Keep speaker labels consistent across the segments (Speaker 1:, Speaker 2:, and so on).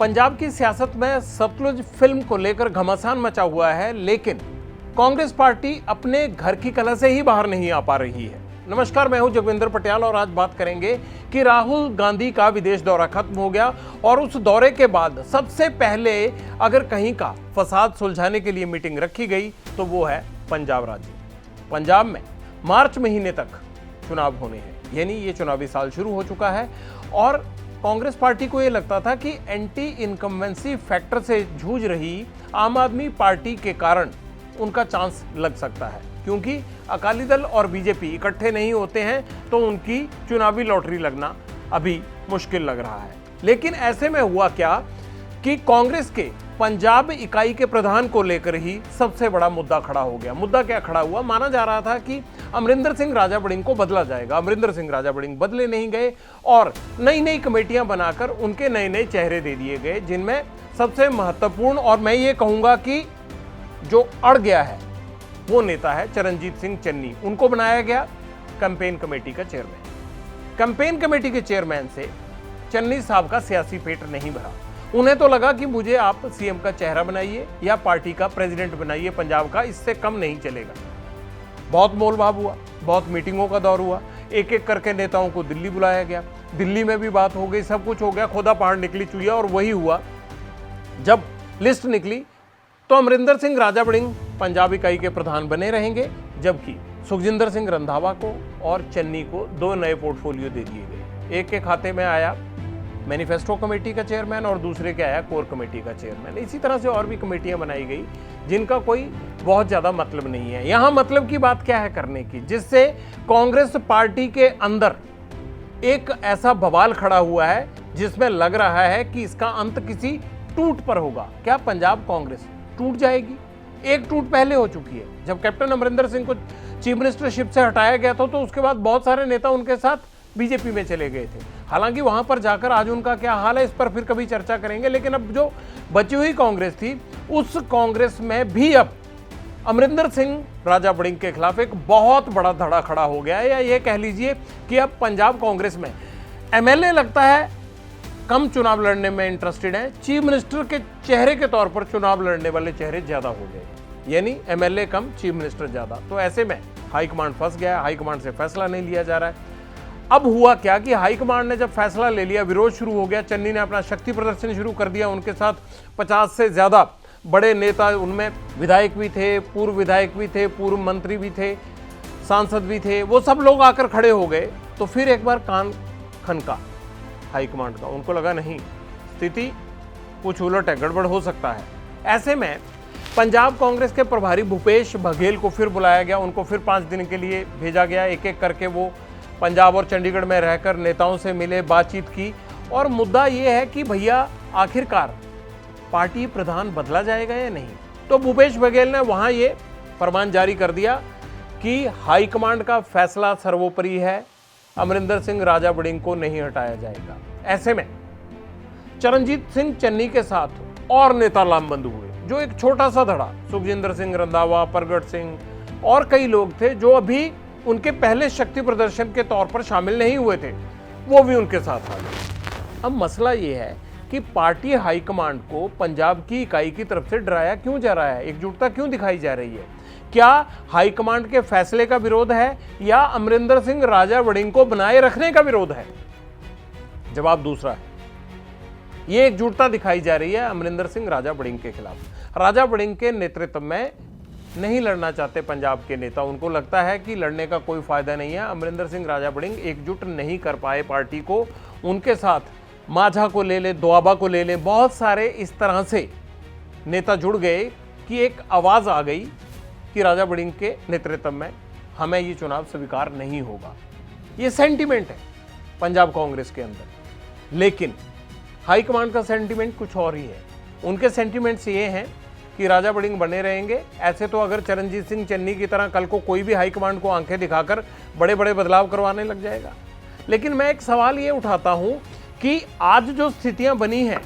Speaker 1: पंजाब की सियासत में सतलुज फिल्म को लेकर घमासान मचा हुआ है, लेकिन कांग्रेस पार्टी अपने घर की कलह से ही बाहर नहीं आ पा रही है। नमस्कार, मैं हूं जोगविंदर पटियाल और आज बात करेंगे कि राहुल गांधी का विदेश दौरा खत्म हो गया और उस दौरे के बाद सबसे पहले अगर कहीं का फसाद सुलझाने के लिए मीटिंग रखी गई तो वो है पंजाब राज्य। पंजाब में मार्च महीने तक चुनाव होने हैं, यानी ये चुनावी साल शुरू हो चुका है और कांग्रेस पार्टी को ये लगता था कि एंटी इनकम्बेंसी फैक्टर से जूझ रही आम आदमी पार्टी के कारण उनका चांस लग सकता है, क्योंकि अकाली दल और बीजेपी इकट्ठे नहीं होते हैं तो उनकी चुनावी लॉटरी लगना अभी मुश्किल लग रहा है। लेकिन ऐसे में हुआ क्या कि कांग्रेस के पंजाब इकाई के प्रधान को लेकर ही सबसे बड़ा मुद्दा खड़ा हो गया। मुद्दा क्या खड़ा हुआ? माना जा रहा था कि अमरिंदर सिंह राजा बड़िंग को बदला जाएगा। अमरिंदर सिंह राजा बड़िंग बदले नहीं गए और नई नई कमेटियां बनाकर उनके नए नए चेहरे दे दिए गए, जिनमें सबसे महत्वपूर्ण और मैं ये कहूंगा कि जो अड़ गया है वो नेता है चरणजीत सिंह चन्नी। उनको बनाया गया कैंपेन कमेटी का चेयरमैन। कैंपेन कमेटी के चेयरमैन से चन्नी साहब का सियासी पेट नहीं भरा। उन्हें तो लगा कि मुझे आप सीएम का चेहरा बनाइए या पार्टी का प्रेसिडेंट बनाइए पंजाब का, इससे कम नहीं चलेगा। बहुत मोलभाव हुआ, बहुत मीटिंगों का दौर हुआ, एक एक करके नेताओं को दिल्ली बुलाया गया। दिल्ली में भी बात हो गई, सब कुछ हो गया, खोदा पहाड़ निकली चुईया। और वही हुआ, जब लिस्ट निकली तो अमरिंदर सिंह राजा बड़िंग पंजाब इकाई के प्रधान बने रहेंगे, जबकि सुखजिंदर सिंह रंधावा को और चन्नी को दो नए पोर्टफोलियो दे दिए गए। एक के खाते में आया मैनिफेस्टो कमेटी का चेयरमैन और दूसरे के आया कोर कमेटी का चेयरमैन। इसी तरह से और भी कमेटियां बनाई गई जिनका कोई बहुत ज्यादा मतलब नहीं है। यहां मतलब की बात क्या है करने की, जिससे कांग्रेस पार्टी के अंदर एक ऐसा बवाल खड़ा हुआ है जिसमें लग रहा है कि इसका अंत किसी टूट पर होगा। क्या पंजाब कांग्रेस टूट जाएगी? एक टूट पहले हो चुकी है, जब कैप्टन अमरिंदर सिंह को चीफ मिनिस्टरशिप से हटाया गया था तो उसके बाद बहुत सारे नेता उनके साथ बीजेपी में चले गए थे। हालांकि वहां पर जाकर आज उनका क्या हाल है इस पर फिर कभी चर्चा करेंगे। लेकिन अब जो बची हुई कांग्रेस थी, उस कांग्रेस में भी अब अमरिंदर सिंह राजा बड़िंग के खिलाफ एक बहुत बड़ा धड़ा खड़ा हो गया है, या ये कह लीजिए कि अब पंजाब कांग्रेस में एमएलए लगता है कम चुनाव लड़ने में इंटरेस्टेड है, चीफ मिनिस्टर के चेहरे के तौर पर चुनाव लड़ने वाले चेहरे ज्यादा हो गए, यानी एमएलए कम चीफ मिनिस्टर ज्यादा। तो ऐसे में हाईकमांड फंस गया है, हाईकमांड से फैसला नहीं लिया जा रहा है। अब हुआ क्या कि हाईकमांड ने जब फैसला ले लिया, विरोध शुरू हो गया। चन्नी ने अपना शक्ति प्रदर्शन शुरू कर दिया। उनके साथ 50 से ज्यादा बड़े नेता, उनमें विधायक भी थे, पूर्व विधायक भी थे, पूर्व मंत्री भी थे, सांसद भी थे, वो सब लोग आकर खड़े हो गए। तो फिर एक बार कान खनका हाईकमांड का। उनको लगा नहीं, स्थिति कुछ उलट है, गड़बड़ हो सकता है। ऐसे में पंजाब कांग्रेस के प्रभारी भूपेश बघेल को फिर बुलाया गया। उनको फिर 5 दिन के लिए भेजा गया। एक एक करके वो पंजाब और चंडीगढ़ में रहकर नेताओं से मिले, बातचीत की। और मुद्दा ये है कि भैया आखिरकार पार्टी प्रधान बदला जाएगा या नहीं। तो भूपेश बघेल ने वहां ये फरमान जारी कर दिया कि हाईकमांड का फैसला सर्वोपरि है, अमरिंदर सिंह राजा बड़िंग को नहीं हटाया जाएगा। ऐसे में चरणजीत सिंह चन्नी के साथ और नेता लामबंद हुए। जो एक छोटा सा धड़ा, सुखजिंदर सिंह रंधावा, परगट सिंह और कई लोग थे जो अभी उनके पहले शक्ति प्रदर्शन के तौर पर शामिल नहीं हुए थे, वो भी उनके साथ आ गए। अब मसला ये है कि पार्टी हाईकमांड को पंजाब की इकाई की तरफ से डराया क्यों जा रहा है, एकजुटता क्यों दिखाई जा रही है? क्या हाईकमांड के फैसले का विरोध है या अमरिंदर सिंह राजा बड़िंग को बनाए रखने का विरोध है? जवाब दूसरा है। यह एकजुटता दिखाई जा रही है अमरिंदर सिंह राजा बड़िंग के खिलाफ। राजा बड़िंग के नेतृत्व में नहीं लड़ना चाहते पंजाब के नेता। उनको लगता है कि लड़ने का कोई फायदा नहीं है। अमरिंदर सिंह राजा बड़िंग एकजुट नहीं कर पाए पार्टी को। उनके साथ माझा को ले ले, दोआबा को ले ले, बहुत सारे इस तरह से नेता जुड़ गए कि एक आवाज आ गई कि राजा बड़िंग के नेतृत्व में हमें ये चुनाव स्वीकार नहीं होगा। ये सेंटिमेंट है पंजाब कांग्रेस के अंदर। लेकिन हाईकमांड का सेंटिमेंट कुछ और ही है। उनके सेंटिमेंट्स ये हैं कि राजा बड़िंग बने रहेंगे। ऐसे तो अगर चरणजीत सिंह चन्नी की तरह कल को कोई भी हाईकमांड को आंखें दिखाकर बड़े बड़े बदलाव करवाने लग जाएगा। लेकिन मैं एक सवाल ये उठाता हूं कि आज जो स्थितियां बनी हैं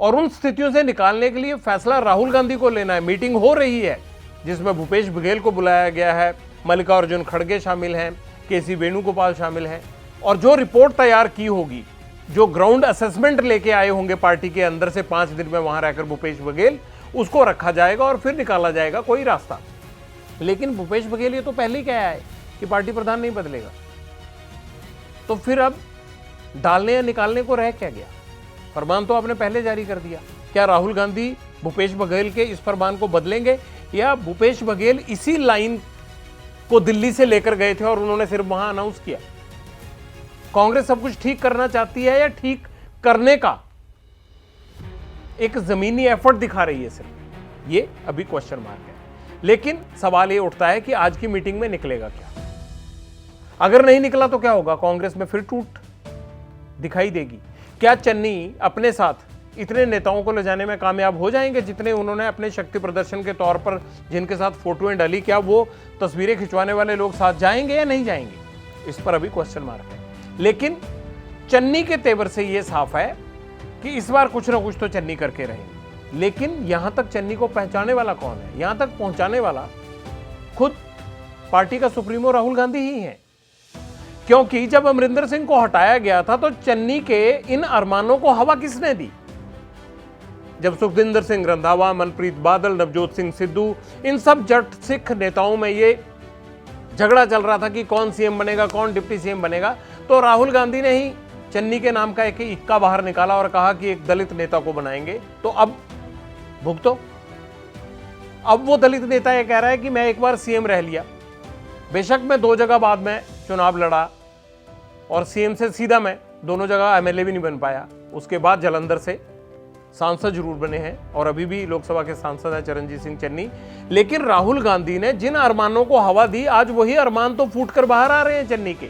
Speaker 1: और उन स्थितियों से निकालने के लिए फैसला राहुल गांधी को लेना है। मीटिंग हो रही है जिसमें भूपेश बघेल को बुलाया गया है, मल्लिकार्जुन खड़गे शामिल हैं, केसी वेणुगोपाल शामिल हैं, और जो रिपोर्ट तैयार की होगी जो ग्राउंड असेसमेंट लेके आए होंगे पार्टी के अंदर से 5 दिन में वहां रहकर भूपेश बघेल, उसको रखा जाएगा और फिर निकाला जाएगा कोई रास्ता। लेकिन भूपेश बघेल ये तो पहले ही कहा है कि पार्टी प्रधान नहीं बदलेगा, तो फिर अब डालने या निकालने को रह क्या गया? फरमान तो आपने पहले जारी कर दिया। क्या राहुल गांधी भूपेश बघेल के इस फरमान को बदलेंगे, या भूपेश बघेल इसी लाइन को दिल्ली से लेकर गए थे और उन्होंने सिर्फ वहां अनाउंस किया? कांग्रेस सब कुछ ठीक करना चाहती है या ठीक करने का एक जमीनी एफर्ट दिखा रही है सिर्फ? ये अभी क्वेश्चन मार्क है। लेकिन सवाल ये उठता है कि आज की मीटिंग में निकलेगा क्या? अगर नहीं निकला तो क्या होगा? कांग्रेस में फिर टूट दिखाई देगी। क्या चन्नी अपने साथ इतने नेताओं को ले जाने में कामयाब हो जाएंगे जितने उन्होंने अपने शक्ति प्रदर्शन के तौर पर जिनके साथ फोटोएं डाली? क्या वो तस्वीरें खिंचवाने वाले लोग साथ जाएंगे या नहीं जाएंगे? इस पर अभी क्वेश्चन मार्क है। लेकिन चन्नी के तेवर से यह साफ है कि इस बार कुछ ना कुछ तो चन्नी करके रहेंगे। लेकिन यहां तक चन्नी को पहुंचाने वाला कौन है? यहां तक पहुंचाने वाला खुद पार्टी का सुप्रीमो राहुल गांधी ही है। क्योंकि जब अमरिंदर सिंह को हटाया गया था तो चन्नी के इन अरमानों को हवा किसने दी? जब सुखविंदर सिंह रंधावा, मनप्रीत बादल, नवजोत सिंह सिद्धू, इन सब जट सिख नेताओं में ये झगड़ा चल रहा था कि कौन सीएम बनेगा, कौन डिप्टी सीएम बनेगा, तो राहुल गांधी ने ही चन्नी के नाम का एक इक्का बाहर निकाला और कहा कि एक दलित नेता को बनाएंगे। तो अब भुगतो। अब वो दलित नेता ये कह रहा है कि मैं एक बार सीएम रह लिया, बेशक मैं 2 जगह बाद में चुनाव लड़ा और सीएम से सीधा मैं दोनों जगह एमएलए भी नहीं बन पाया, उसके बाद जालंधर से सांसद जरूर बने हैं और अभी भी लोकसभा के सांसद हैं चरणजीत सिंह चन्नी। लेकिन राहुल गांधी ने जिन अरमानों को हवा दी, आज वही अरमान तो फूट कर बाहर आ रहे हैं चन्नी के।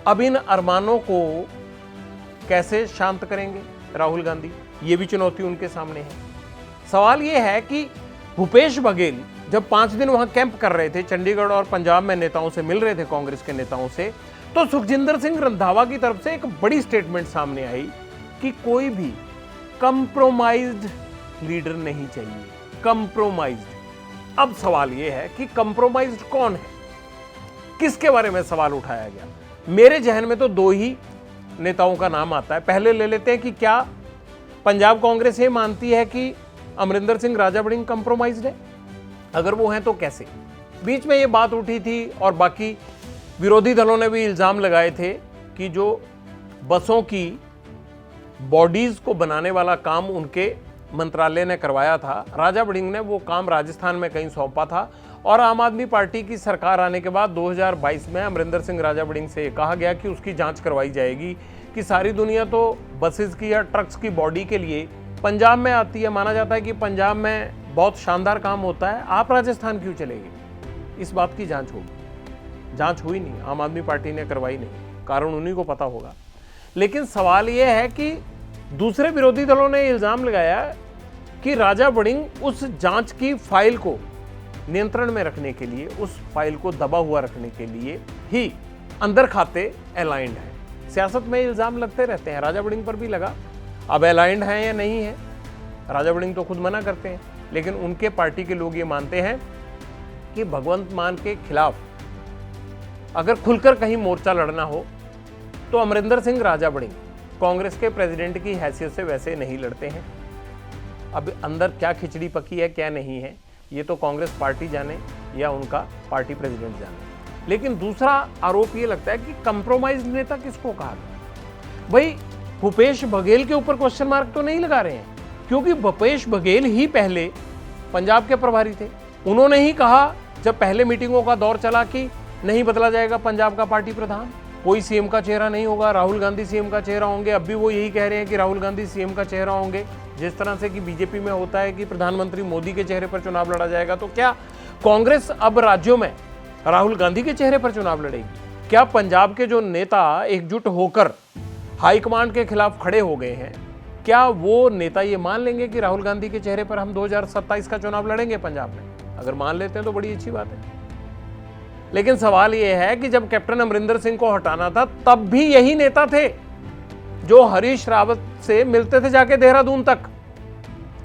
Speaker 1: अब इन अरमानों को कैसे शांत करेंगे राहुल गांधी? ये भी चुनौती उनके सामने है। सवाल यह है कि भूपेश बघेल जब 5 दिन वहां कैंप कर रहे थे, चंडीगढ़ और पंजाब में नेताओं से मिल रहे थे, कांग्रेस के नेताओं से, तो सुखजिंदर सिंह रंधावा की तरफ से एक बड़ी स्टेटमेंट सामने आई कि कोई भी कंप्रोमाइज्ड लीडर नहीं चाहिए। कंप्रोमाइज्ड। अब सवाल यह है कि कंप्रोमाइज्ड कौन है, किसके बारे में सवाल उठाया गया? मेरे जहन में तो 2 ही नेताओं का नाम आता है। पहले ले लेते हैं कि क्या पंजाब कांग्रेस ये मानती है कि अमरिंदर सिंह राजा वड़िंग कंप्रोमाइज्ड है? अगर वो हैं तो कैसे? बीच में ये बात उठी थी और बाकी विरोधी दलों ने भी इल्जाम लगाए थे कि जो बसों की बॉडीज को बनाने वाला काम उनके मंत्रालय ने करवाया था, राजा वड़िंग ने वो काम राजस्थान में कहीं सौंपा था और आम आदमी पार्टी की सरकार आने के बाद 2022 में अमरिंदर सिंह राजा वड़िंग से कहा गया कि उसकी जांच करवाई जाएगी कि सारी दुनिया तो बसेस की या ट्रक्स की बॉडी के लिए पंजाब में आती है, माना जाता है कि पंजाब में बहुत शानदार काम होता है, आप राजस्थान क्यों चले गए? इस बात की जांच होगी। जांच हुई नहीं, आम आदमी पार्टी ने करवाई नहीं, कारण उन्हीं को पता होगा। लेकिन सवाल यह है कि दूसरे विरोधी दलों ने इल्जाम लगाया कि राजा वड़िंग उस जांच की फाइल को नियंत्रण में रखने के लिए, उस फाइल को दबा हुआ रखने के लिए ही अंदर खाते अलाइंड है। सियासत में इल्जाम लगते रहते हैं, राजा वड़िंग पर भी लगा। अब अलाइंड है या नहीं है, राजा वड़िंग तो खुद मना करते हैं, लेकिन उनके पार्टी के लोग ये मानते हैं कि भगवंत मान के खिलाफ अगर खुलकर कहीं मोर्चा लड़ना हो तो अमरिंदर सिंह राजा वड़िंग कांग्रेस के प्रेसिडेंट की हैसियत से वैसे नहीं लड़ते हैं। अब अंदर क्या खिचड़ी पकी है क्या नहीं है, ये तो कांग्रेस पार्टी जाने या उनका पार्टी प्रेसिडेंट जाने। लेकिन दूसरा आरोप ये लगता है कि कंप्रोमाइज नेता किसको कहा? भाई भूपेश बघेल के ऊपर क्वेश्चन मार्क तो नहीं लगा रहे हैं, क्योंकि भूपेश बघेल ही पहले पंजाब के प्रभारी थे। उन्होंने ही कहा जब पहले मीटिंगों का दौर चला कि नहीं बदला जाएगा पंजाब का पार्टी प्रधान, कोई सीएम का चेहरा नहीं होगा, राहुल गांधी सीएम का चेहरा होंगे। अब भी वो यही कह रहे हैं कि राहुल गांधी सीएम का चेहरा होंगे, जिस तरह से कि बीजेपी में होता है कि प्रधानमंत्री मोदी के चेहरे पर चुनाव लड़ा जाएगा। तो क्या कांग्रेस अब राज्यों में राहुल गांधी के चेहरे पर चुनाव लड़ेगी? क्या पंजाब के जो नेता एकजुट होकर हाईकमांड के खिलाफ खड़े हो गए हैं, क्या वो नेता ये मान लेंगे कि राहुल गांधी के चेहरे पर हम 2027 का चुनाव लड़ेंगे पंजाब में? अगर मान लेते हैं तो बड़ी अच्छी बात है। लेकिन सवाल यह है कि जब कैप्टन अमरिंदर सिंह को हटाना था तब भी यही नेता थे जो हरीश रावत से मिलते थे जाके देहरादून तक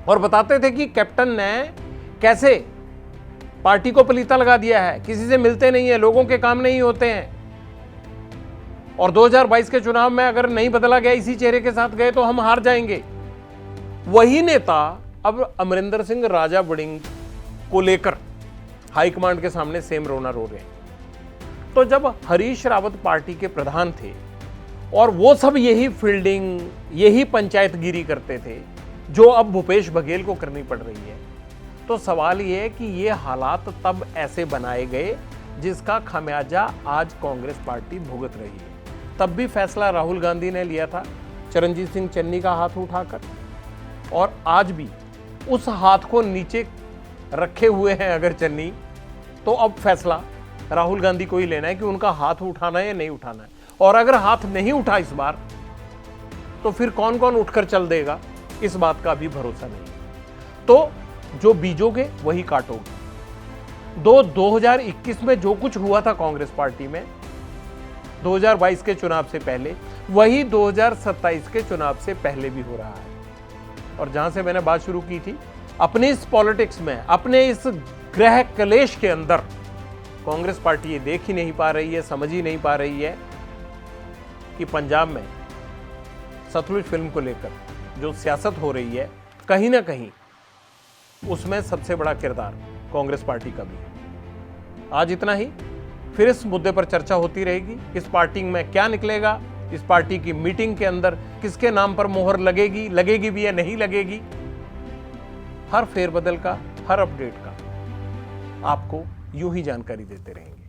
Speaker 1: और बताते थे कि कैप्टन ने कैसे पार्टी को पलीता लगा दिया है, किसी से मिलते नहीं है, लोगों के काम नहीं होते हैं। और 2022 के चुनाव में अगर नहीं बदला गया, इसी चेहरे के साथ गए तो हम हार जाएंगे। वही नेता अब अमरिंदर सिंह राजा वड़िंग को लेकर हाईकमांड के सामने सेम रोना रो रहे हैं। तो जब हरीश रावत पार्टी के प्रधान थे और वो सब यही फील्डिंग, यही पंचायतगिरी करते थे जो अब भूपेश बघेल को करनी पड़ रही है, तो सवाल ये है कि ये हालात तब ऐसे बनाए गए जिसका खामियाजा आज कांग्रेस पार्टी भुगत रही है। तब भी फैसला राहुल गांधी ने लिया था चरणजीत सिंह चन्नी का हाथ उठाकर, और आज भी उस हाथ को नीचे रखे हुए हैं अगर चन्नी, तो अब फैसला राहुल गांधी को ही लेना है कि उनका हाथ उठाना है या नहीं उठाना है। और अगर हाथ नहीं उठा इस बार, तो फिर कौन कौन उठकर चल देगा, इस बात का भी भरोसा नहीं। तो जो बीजोगे वही काटोगे। 2021 में जो कुछ हुआ था कांग्रेस पार्टी में 2022 के चुनाव से पहले, वही 2027 के चुनाव से पहले भी हो रहा है। और जहां से मैंने बात शुरू की थी, अपने इस पॉलिटिक्स में, अपने इस ग्रह कलेश के अंदर कांग्रेस पार्टी ये देख ही नहीं पा रही है, समझ ही नहीं पा रही है कि पंजाब में सतलुज फिल्म को लेकर जो सियासत हो रही है, कहीं ना कहीं उसमें सबसे बड़ा किरदार कांग्रेस पार्टी का भी है। आज इतना ही, फिर इस मुद्दे पर चर्चा होती रहेगी। इस पार्टी में क्या निकलेगा, इस पार्टी की मीटिंग के अंदर किसके नाम पर मोहर लगेगी भी या नहीं लगेगी, हर फेरबदल का, हर अपडेट का आपको यूं ही जानकारी देते रहेंगे।